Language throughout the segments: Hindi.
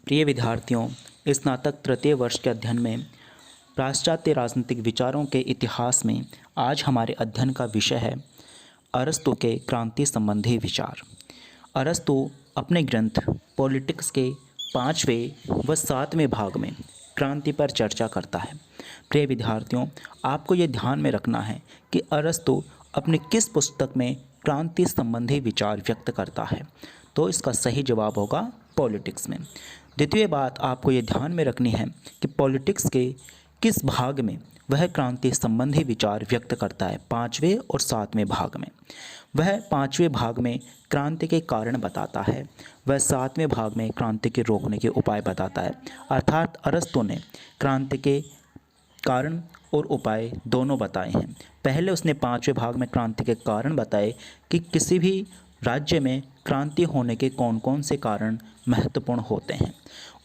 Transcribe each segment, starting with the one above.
प्रिय विद्यार्थियों, स्नातक तृतीय वर्ष के अध्ययन में पाश्चात्य राजनीतिक विचारों के इतिहास में आज हमारे अध्ययन का विषय है अरस्तु के क्रांति संबंधी विचार। अरस्तु अपने ग्रंथ पॉलिटिक्स के 5वें व 7वें भाग में क्रांति पर चर्चा करता है। प्रिय विद्यार्थियों, आपको ये ध्यान में रखना है कि अरस्तु अपनी किस पुस्तक में क्रांति संबंधी विचार व्यक्त करता है, तो इसका सही जवाब होगा पॉलिटिक्स में। द्वितीय बात आपको ये ध्यान में रखनी है कि पॉलिटिक्स के किस भाग में वह क्रांति संबंधी विचार व्यक्त करता है। 5वें और 7वें भाग में वह 5वें भाग में क्रांति के कारण बताता है, वह 7वें भाग में क्रांति के रोकने के उपाय बताता है। अर्थात अरस्तु ने क्रांति के कारण और उपाय दोनों बताए हैं। पहले उसने 5वें भाग में क्रांति के कारण बताए कि किसी भी राज्य में क्रांति होने के कौन कौन से कारण महत्वपूर्ण होते हैं,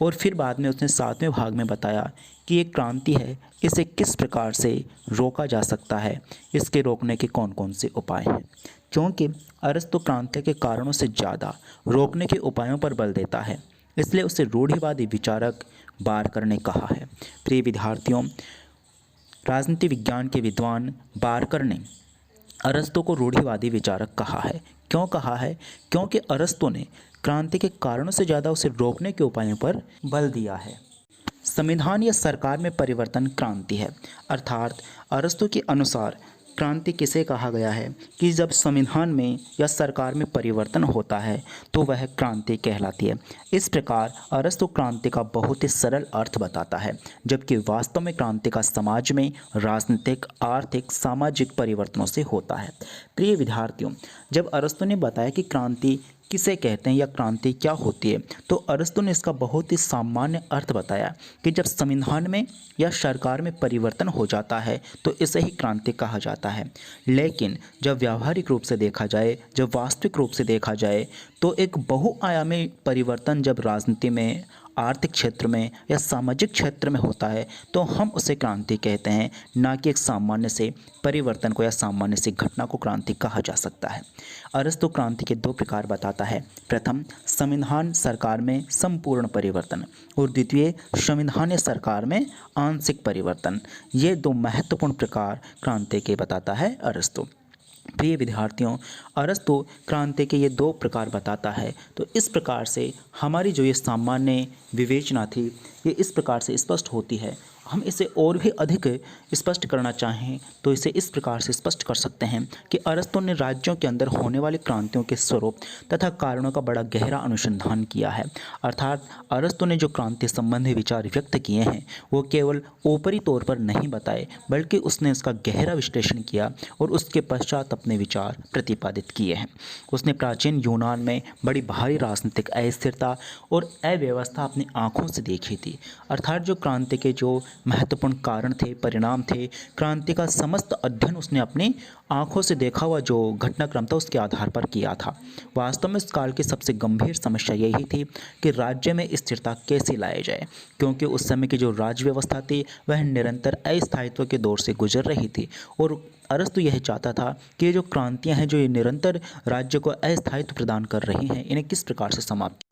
और फिर बाद में उसने 7वें भाग में बताया कि ये क्रांति है, इसे किस प्रकार से रोका जा सकता है, इसके रोकने के कौन कौन से उपाय हैं। क्योंकि अरस्तु क्रांति के कारणों से ज़्यादा रोकने के उपायों पर बल देता है, इसलिए उसे रूढ़िवादी विचारक बारकर ने कहा है। प्रिय विद्यार्थियों, राजनीति विज्ञान के विद्वान बारकर ने अरस्तु को रूढ़िवादी विचारक कहा है। क्यों कहा है? क्योंकि अरस्तु ने क्रांति के कारणों से ज़्यादा उसे रोकने के उपायों पर बल दिया है। संविधान या सरकार में परिवर्तन क्रांति है। अर्थात अरस्तु के अनुसार क्रांति किसे कहा गया है कि जब संविधान में या सरकार में परिवर्तन होता है तो वह क्रांति कहलाती है। इस प्रकार अरस्तु क्रांति का बहुत ही सरल अर्थ बताता है, जबकि वास्तव में क्रांति का समाज में राजनीतिक, आर्थिक, सामाजिक परिवर्तनों से होता है। प्रिय विद्यार्थियों, जब अरस्तु ने बताया कि क्रांति किसे कहते हैं या क्रांति क्या होती है, तो अरस्तु ने इसका बहुत ही सामान्य अर्थ बताया कि जब संविधान में या सरकार में परिवर्तन हो जाता है तो इसे ही क्रांति कहा जाता है। लेकिन जब व्यावहारिक रूप से देखा जाए, जब वास्तविक रूप से देखा जाए, तो एक बहुआयामी परिवर्तन जब राजनीति में, आर्थिक क्षेत्र में या सामाजिक क्षेत्र में होता है तो हम उसे क्रांति कहते हैं, ना कि एक सामान्य से परिवर्तन को या सामान्य से घटना को क्रांति कहा जा सकता है। अरस्तु क्रांति के 2 प्रकार बताता है। प्रथम, संविधान सरकार में संपूर्ण परिवर्तन, और द्वितीय, संविधान सरकार में आंशिक परिवर्तन। ये 2 महत्वपूर्ण प्रकार क्रांति के बताता है अरस्तु। प्रिय विद्यार्थियों, अरस्तु क्रांति के ये 2 प्रकार बताता है, तो इस प्रकार से हमारी जो ये सामान्य विवेचना थी ये इस प्रकार से स्पष्ट होती है। हम इसे और भी अधिक स्पष्ट करना चाहें तो इसे इस प्रकार से स्पष्ट कर सकते हैं कि अरस्तु ने राज्यों के अंदर होने वाली क्रांतियों के स्वरूप तथा कारणों का बड़ा गहरा अनुसंधान किया है। अर्थात अरस्तु ने जो क्रांति संबंधी विचार व्यक्त किए हैं वो केवल ऊपरी तौर पर नहीं बताए, बल्कि उसने इसका गहरा विश्लेषण किया और उसके पश्चात अपने विचार प्रतिपादित किए हैं। उसने प्राचीन यूनान में बड़ी भारी राजनीतिक अस्थिरता और अव्यवस्था अपनी आँखों से देखी थी। अर्थात जो क्रांति के जो महत्वपूर्ण कारण थे, परिणाम थे, क्रांति का समस्त अध्ययन उसने अपनी आंखों से देखा हुआ जो घटनाक्रम था उसके आधार पर किया था। वास्तव में इस काल की सबसे गंभीर समस्या यही थी कि राज्य में स्थिरता कैसे लाई जाए, क्योंकि उस समय की जो राज्य व्यवस्था थी वह निरंतर अस्थायित्व के दौर से गुजर रही थी, और अरस्तु यह चाहता था कि ये जो क्रांतियाँ हैं जो ये निरंतर राज्य को अस्थायित्व प्रदान कर रही हैं, इन्हें किस प्रकार से समाप्त।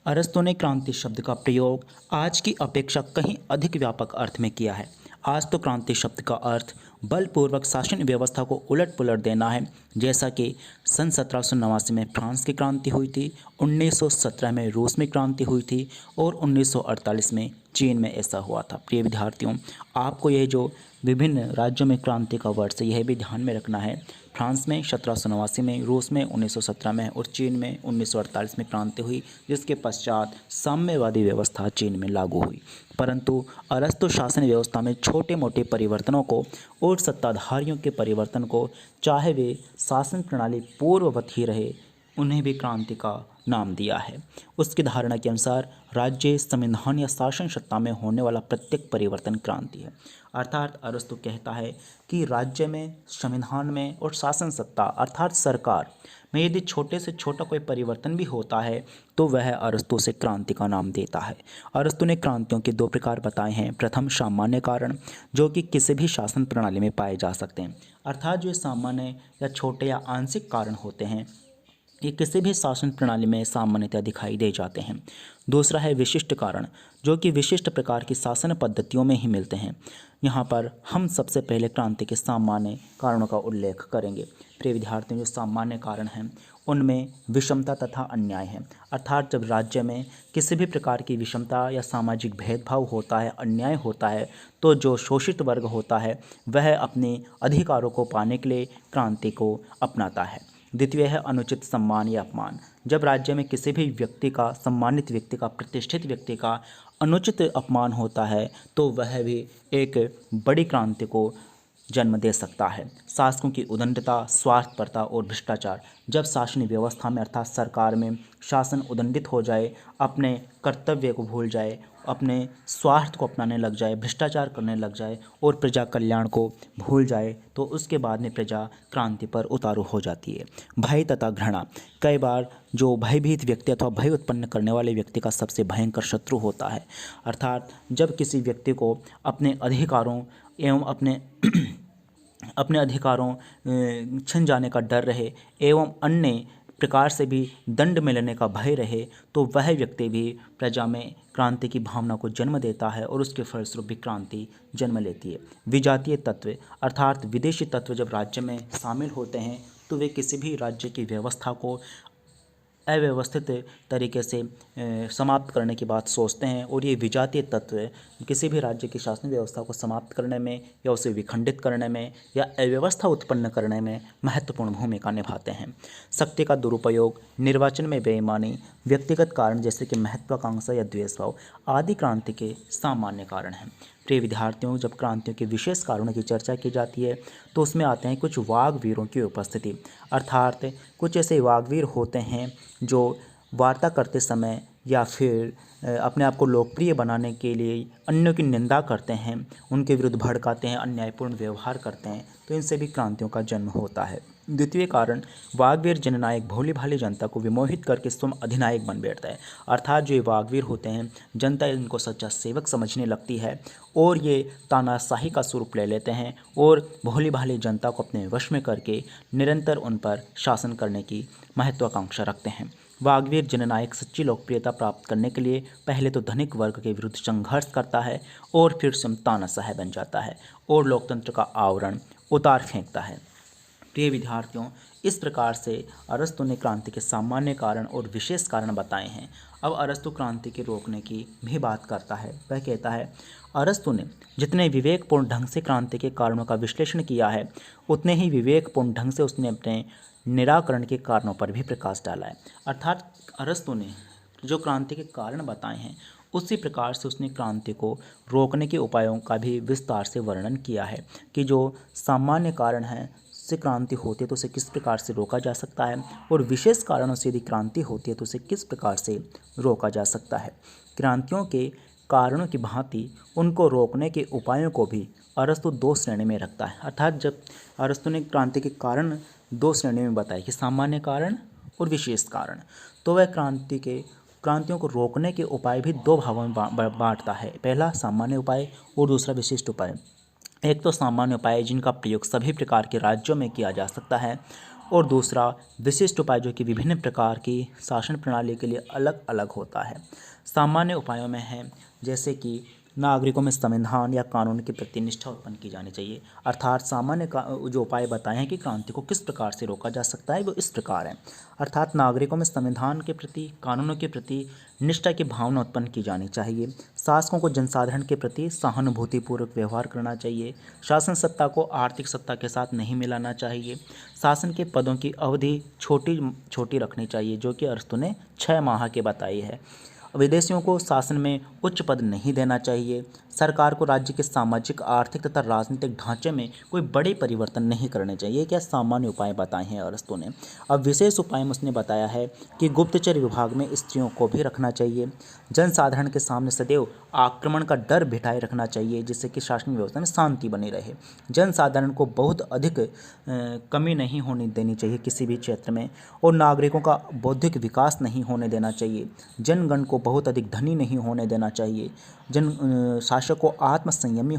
अरस्तु ने क्रांति शब्द का प्रयोग आज की अपेक्षा कहीं अधिक व्यापक अर्थ में किया है। आज तो क्रांति शब्द का अर्थ बलपूर्वक शासन व्यवस्था को उलट पुलट देना है, जैसा कि सन 1789 में फ्रांस की क्रांति हुई थी, 1917 में रूस में क्रांति हुई थी और 1948 में चीन में ऐसा हुआ था। प्रिय विद्यार्थियों, आपको यह जो विभिन्न राज्यों में क्रांति का वर्ष है यह भी ध्यान में रखना है। फ्रांस में 1789 में, रूस में 1917 में और चीन में 1948 में क्रांति हुई, जिसके पश्चात साम्यवादी व्यवस्था चीन में लागू हुई। परंतु अरस्तु शासन व्यवस्था में छोटे मोटे परिवर्तनों को और सत्ताधारियों के परिवर्तन को, चाहे वे शासन प्रणाली पूर्ववत ही रहे, उन्हें भी क्रांति का नाम दिया है। उसकी धारणा के अनुसार राज्य, संविधान या शासन सत्ता में होने वाला प्रत्येक परिवर्तन क्रांति है। अर्थात अरस्तु कहता है कि राज्य में, संविधान में और शासन सत्ता अर्थात सरकार में यदि छोटे से छोटा कोई परिवर्तन भी होता है तो वह अरस्तु से क्रांति का नाम देता है। अरस्तु ने क्रांतियों के 2 प्रकार बताए हैं। प्रथम, सामान्य कारण, जो कि किसी भी शासन प्रणाली में पाए जा सकते हैं। अर्थात जो सामान्य या छोटे या आंशिक कारण होते हैं ये किसी भी शासन प्रणाली में सामान्यतः दिखाई दे जाते हैं। दूसरा है विशिष्ट कारण, जो कि विशिष्ट प्रकार की शासन पद्धतियों में ही मिलते हैं। यहाँ पर हम सबसे पहले क्रांति के सामान्य कारणों का उल्लेख करेंगे। प्रिय विद्यार्थियों, जो सामान्य कारण हैं उनमें विषमता तथा अन्याय है। अर्थात जब राज्य में किसी भी प्रकार की विषमता या सामाजिक भेदभाव होता है, अन्याय होता है, तो जो शोषित वर्ग होता है वह अपने अधिकारों को पाने के लिए क्रांति को अपनाता है। द्वितीय है अनुचित सम्मान या अपमान। जब राज्य में किसी भी व्यक्ति का, सम्मानित व्यक्ति का, प्रतिष्ठित व्यक्ति का अनुचित अपमान होता है तो वह भी एक बड़ी क्रांति को जन्म दे सकता है। शासकों की उदंडता, स्वार्थपरता और भ्रष्टाचार। जब शासनीय व्यवस्था में अर्थात सरकार में शासन उदंडित हो जाए, अपने कर्तव्य को भूल जाए, अपने स्वार्थ को अपनाने लग जाए, भ्रष्टाचार करने लग जाए और प्रजा कल्याण को भूल जाए, तो उसके बाद में प्रजा क्रांति पर उतारू हो जाती है। भय तथा घृणा। कई बार जो भयभीत व्यक्ति अथवा भय उत्पन्न करने वाले व्यक्ति का सबसे भयंकर शत्रु होता है। अर्थात जब किसी व्यक्ति को अपने अधिकारों एवं अपने अधिकारों छिन जाने का डर रहे एवं अन्य प्रकार से भी दंड मिलने का भय रहे, तो वह व्यक्ति भी प्रजा में क्रांति की भावना को जन्म देता है और उसके फलस्वरूप भी क्रांति जन्म लेती है। विजातीय तत्व अर्थात विदेशी तत्व जब राज्य में शामिल होते हैं तो वे किसी भी राज्य की व्यवस्था को अव्यवस्थित तरीके से समाप्त करने की बात सोचते हैं, और ये विजातीय तत्व किसी भी राज्य की शासन व्यवस्था को समाप्त करने में या उसे विखंडित करने में या अव्यवस्था उत्पन्न करने में महत्वपूर्ण भूमिका निभाते हैं। शक्ति का दुरुपयोग, निर्वाचन में बेईमानी, व्यक्तिगत कारण जैसे कि महत्वाकांक्षा या द्वेषभाव आदि क्रांति के सामान्य कारण हैं। प्रिय विद्यार्थियों, जब क्रांतियों के विशेष कारणों की चर्चा की जाती है तो उसमें आते हैं कुछ वाग्वीरों की उपस्थिति। अर्थात कुछ ऐसे वाग्वीर होते हैं जो वार्ता करते समय या फिर अपने आप को लोकप्रिय बनाने के लिए अन्यों की निंदा करते हैं, उनके विरुद्ध भड़काते हैं, अन्यायपूर्ण व्यवहार करते हैं, तो इनसे भी क्रांतियों का जन्म होता है। द्वितीय कारण, वाग्वीर जननायक भोली भाली जनता को विमोहित करके स्वयं अधिनायक बन बैठता है। अर्थात जो ये वाग्वीर होते हैं, जनता इनको सच्चा सेवक समझने लगती है और ये तानाशाही का स्वरूप ले लेते हैं और भोली भाली जनता को अपने वश में करके निरंतर उन पर शासन करने की महत्वाकांक्षा रखते हैं। वाग्वीर जननायक सच्ची लोकप्रियता प्राप्त करने के लिए पहले तो धनिक वर्ग के विरुद्ध संघर्ष करता है और फिर स्वयं तानाशाह बन जाता है और लोकतंत्र का आवरण उतार फेंकता है। प्रिय विद्यार्थियों, इस प्रकार से अरस्तु ने क्रांति के सामान्य कारण और विशेष कारण बताए हैं। अब अरस्तु क्रांति के रोकने की भी बात करता है। वह कहता है, अरस्तु ने जितने विवेकपूर्ण ढंग से क्रांति के कारणों का विश्लेषण किया है, उतने ही विवेकपूर्ण ढंग से उसने अपने निराकरण के कारणों पर भी प्रकाश डाला है। अर्थात अरस्तु ने जो क्रांति के कारण बताए हैं, उसी प्रकार से उसने क्रांति को रोकने के उपायों का भी विस्तार से वर्णन किया है कि जो सामान्य कारण हैं से क्रांति होती है तो उसे किस प्रकार से रोका जा सकता है, और विशेष कारणों से यदि क्रांति होती है तो उसे किस प्रकार से रोका जा सकता है। क्रांतियों के कारणों की भांति उनको रोकने के उपायों को भी अरस्तु दो श्रेणी में रखता है। अर्थात जब अरस्तु ने क्रांति के कारण दो श्रेणी में बताए कि सामान्य कारण और विशेष कारण, तो वह क्रांतियों को रोकने के उपाय भी दो भागों में बांटता है। पहला सामान्य उपाय और दूसरा विशिष्ट उपाय। एक तो सामान्य उपाय जिनका प्रयोग सभी प्रकार के राज्यों में किया जा सकता है, और दूसरा विशिष्ट उपाय जो कि विभिन्न प्रकार की शासन प्रणाली के लिए अलग अलग होता है। सामान्य उपायों में है जैसे कि नागरिकों में संविधान या कानून के प्रति निष्ठा उत्पन्न की जानी चाहिए। अर्थात सामान्य जो उपाय बताए हैं कि क्रांति को किस प्रकार से रोका जा सकता है, वो इस प्रकार है। अर्थात नागरिकों में संविधान के प्रति, कानूनों के प्रति निष्ठा की भावना उत्पन्न की जानी चाहिए। शासकों को जनसाधारण के प्रति सहानुभूतिपूर्वक व्यवहार करना चाहिए। शासन सत्ता को आर्थिक सत्ता के साथ नहीं मिलाना चाहिए। शासन के पदों की अवधि छोटी छोटी रखनी चाहिए, जो कि अरस्तु ने 6 माह के बताई है। विदेशियों को शासन में उच्च पद नहीं देना चाहिए। सरकार को राज्य के सामाजिक, आर्थिक तथा राजनीतिक ढांचे में कोई बड़े परिवर्तन नहीं करने चाहिए। क्या सामान्य उपाय बताए हैं अरस्तु ने। अब विशेष उपाय में उसने बताया है कि गुप्तचर विभाग में स्त्रियों को भी रखना चाहिए। जनसाधारण के सामने सदैव आक्रमण का डर बिठाए रखना चाहिए, जिससे कि शासन व्यवस्था में शांति बनी रहे। जनसाधारण को बहुत अधिक कमी नहीं होने देनी चाहिए किसी भी क्षेत्र में, और नागरिकों का बौद्धिक विकास नहीं होने देना चाहिए। जनगण को बहुत अधिक धनी नहीं होने देना चाहिए। शासक को आत्मसंयमी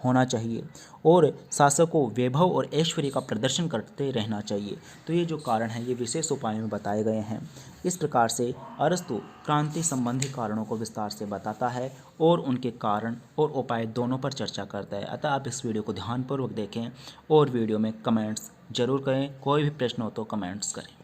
होना चाहिए और शासक को वैभव और ऐश्वर्य का प्रदर्शन करते रहना चाहिए। तो ये जो कारण है ये विशेष उपायों में बताए गए हैं। इस प्रकार से अरस्तु क्रांति संबंधी कारणों को विस्तार से बताता है और उनके कारण और उपाय दोनों पर चर्चा करता है। अतः आप इस वीडियो को ध्यानपूर्वक देखें और वीडियो में कमेंट्स जरूर करें। कोई भी प्रश्न हो तो कमेंट्स करें।